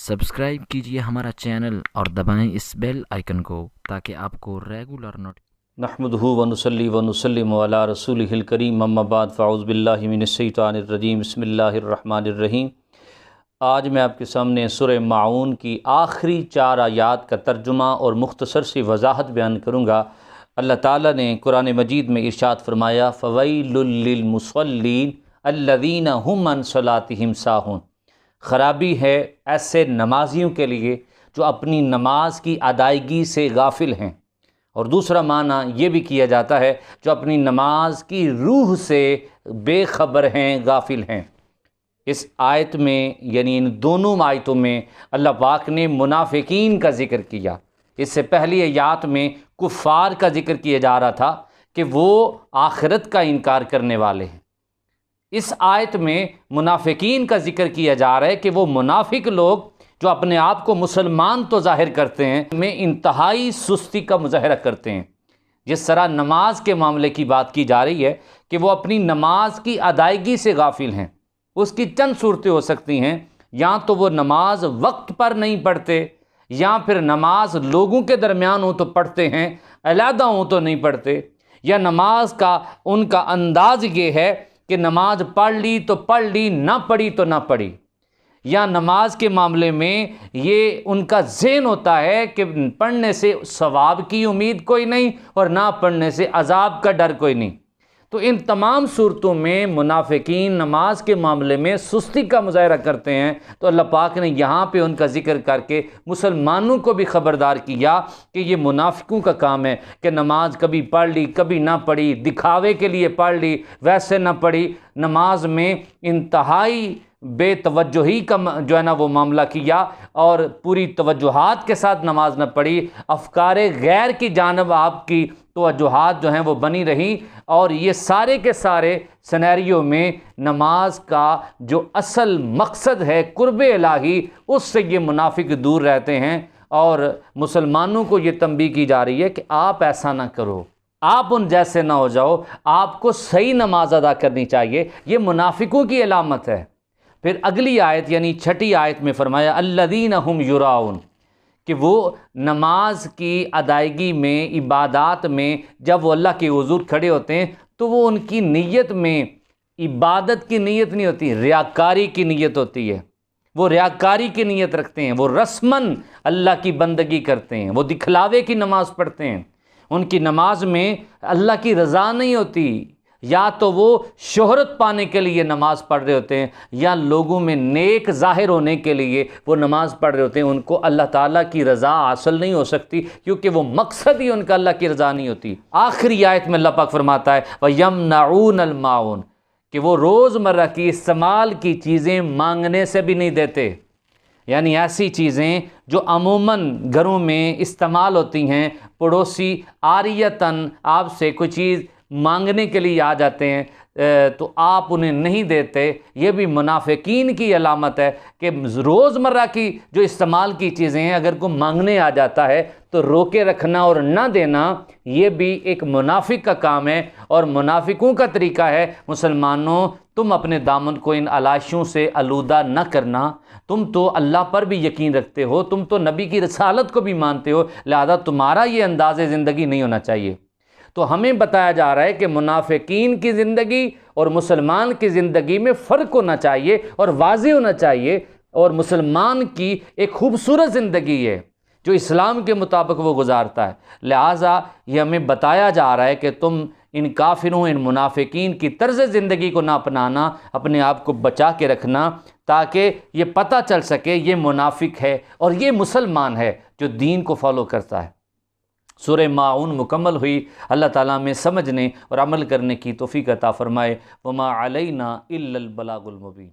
Subscribe कीजिए हमारा channel और दबाएं इस बेल आइकन को ताकि आपको रेगुलर नहमदुहु व नुसल्ली व नुसल्लिमु अला रसूलिहिल करीम अम्मा बाद फ़अऊज़ु बिल्लाहि मिनश शैतानिर रजीम बिस्मिल्लाहिर रहमानिर रहीम। आज मैं आपके सामने सूरह माऊन की आखिरी 4 आयात का तर्जुमा और मुख्तसर सी वजाहत बयान करूँगा। अल्लाह ताला ने कुरान मजीद में इरशाद फरमाया फ़वैलुल लिल मुसल्लीन अल्लज़ीना हुम अन सलातिहिम साहून। ख़राबी है ऐसे नमाजियों के लिए जो अपनी नमाज की अदायगी से गाफिल हैं। और दूसरा माना ये भी किया जाता है जो अपनी नमाज की रूह से बेखबर हैं, गाफिल हैं। इस आयत में यानी इन दोनों आयतों में अल्लाह पाक ने मुनाफिकीन का ज़िक्र किया। इससे पहली आयत में कुफ़ार का ज़िक्र किया जा रहा था कि वो आखिरत का इनकार करने वाले हैं। इस आयत में मुनाफिकीन का ज़िक्र किया जा रहा है कि वो मुनाफिक लोग जो अपने आप को मुसलमान तो ज़ाहिर करते हैं में इंतहाई सुस्ती का मुजाहरा करते हैं। जिस तरह नमाज के मामले की बात की जा रही है कि वो अपनी नमाज की अदायगी से गाफिल हैं। उसकी चंद सूरतें हो सकती हैं, या तो वो नमाज वक्त पर नहीं पढ़ते, या फिर नमाज लोगों के दरमियान हो तो पढ़ते हैं, अलहदा हो तो नहीं पढ़ते, या नमाज का उनका अंदाज ये है कि नमाज पढ़ ली तो पढ़ ली, ना पढ़ी तो ना पढ़ी, या नमाज के मामले में ये उनका ज़हन होता है कि पढ़ने से सवाब की उम्मीद कोई नहीं और ना पढ़ने से अजाब का डर कोई नहीं। तो इन तमाम सूरतों में मुनाफिकीन नमाज के मामले में सुस्ती का मुजाहरा करते हैं। तो अल्लाह पाक ने यहाँ पे उनका ज़िक्र करके मुसलमानों को भी ख़बरदार किया कि ये मुनाफिकों का काम है कि नमाज कभी पढ़ ली कभी ना पढ़ी, दिखावे के लिए पढ़ ली वैसे ना पढ़ी, नमाज में इंतहाई बेतवज्जोही का जो है ना वो मामला किया और पूरी तवज्जुहात के साथ नमाज न पढ़ी। अफकारे गैर की जानब आपकी तवज्जुहात जो हैं वो बनी रही। और ये सारे के सारे सिनेरियो में नमाज का जो असल मकसद है कुर्बे इलाही, उससे ये मुनाफिक दूर रहते हैं। और मुसलमानों को ये तंबीह की जा रही है कि आप ऐसा ना करो, आप उन जैसे ना हो जाओ, आपको सही नमाज अदा करनी चाहिए। ये मुनाफिकों की अलामत है। फिर अगली आयत यानी 6ठी आयत में फरमाया अल्लज़ीना हुम युराउन, कि वो नमाज की अदायगी में, इबादत में जब वो अल्लाह के हुज़ूर खड़े होते हैं तो वो उनकी नीयत में इबादत की नीयत नहीं होती, रियाकारी की नीयत होती है। वो रियाकारी की नीयत रखते हैं, वो रस्मन अल्लाह की बंदगी करते हैं, वो दिखलावे की नमाज़ पढ़ते हैं। उनकी नमाज में अल्लाह की रज़ा नहीं होती, या तो वो शोहरत पाने के लिए नमाज़ पढ़ रहे होते हैं, या लोगों में नेक ज़ाहिर होने के लिए वो नमाज़ पढ़ रहे होते हैं। उनको अल्लाह ताला की रज़ा हासिल नहीं हो सकती, क्योंकि वो मकसद ही उनका अल्लाह की रज़ा नहीं होती। आखिरी आयत में अल्लाह पाक फरमाता है वयमनऊनल माऊन, कि वो रोज़मर्रा की इस्तेमाल की चीज़ें मांगने से भी नहीं देते। यानी ऐसी चीज़ें जो अमूमन घरों में इस्तेमाल होती हैं, पड़ोसी आरियतन आपसे कोई चीज़ मांगने के लिए आ जाते हैं तो आप उन्हें नहीं देते। ये भी मुनाफिकीन की अलामत है कि रोज़मर्रा की जो इस्तेमाल की चीज़ें हैं अगर कोई मांगने आ जाता है तो रोके रखना और ना देना, ये भी एक मुनाफिक का काम है। और मुनाफिकों का तरीका है मुसलमानों, तुम अपने दामन को इन अलाशियों से आलूदा न करना। तुम तो अल्लाह पर भी यकीन रखते हो, तुम तो नबी की रसालत को भी मानते हो, लिहाजा तुम्हारा ये अंदाज़ ज़िंदगी नहीं होना चाहिए। तो हमें बताया जा रहा है कि मुनाफिकीन की ज़िंदगी और मुसलमान की ज़िंदगी में फ़र्क होना चाहिए और वाज़ेह होना चाहिए। और मुसलमान की एक खूबसूरत ज़िंदगी है जो इस्लाम के मुताबिक वो गुजारता है। लिहाजा ये हमें बताया जा रहा है कि तुम इन काफिरों, इन मुनाफिकीन की तर्ज़ ज़िंदगी को ना अपनाना, अपने आप को बचा के रखना, ताकि ये पता चल सके ये मुनाफिक है और ये मुसलमान है जो दीन को फॉलो करता है। सूरह माऊन मुकम्मल हुई। अल्लाह ताला में समझने और अमल करने की तौफीक अता फ़रमाए। वमा अलैना इल्लल बलागुल मुबीन।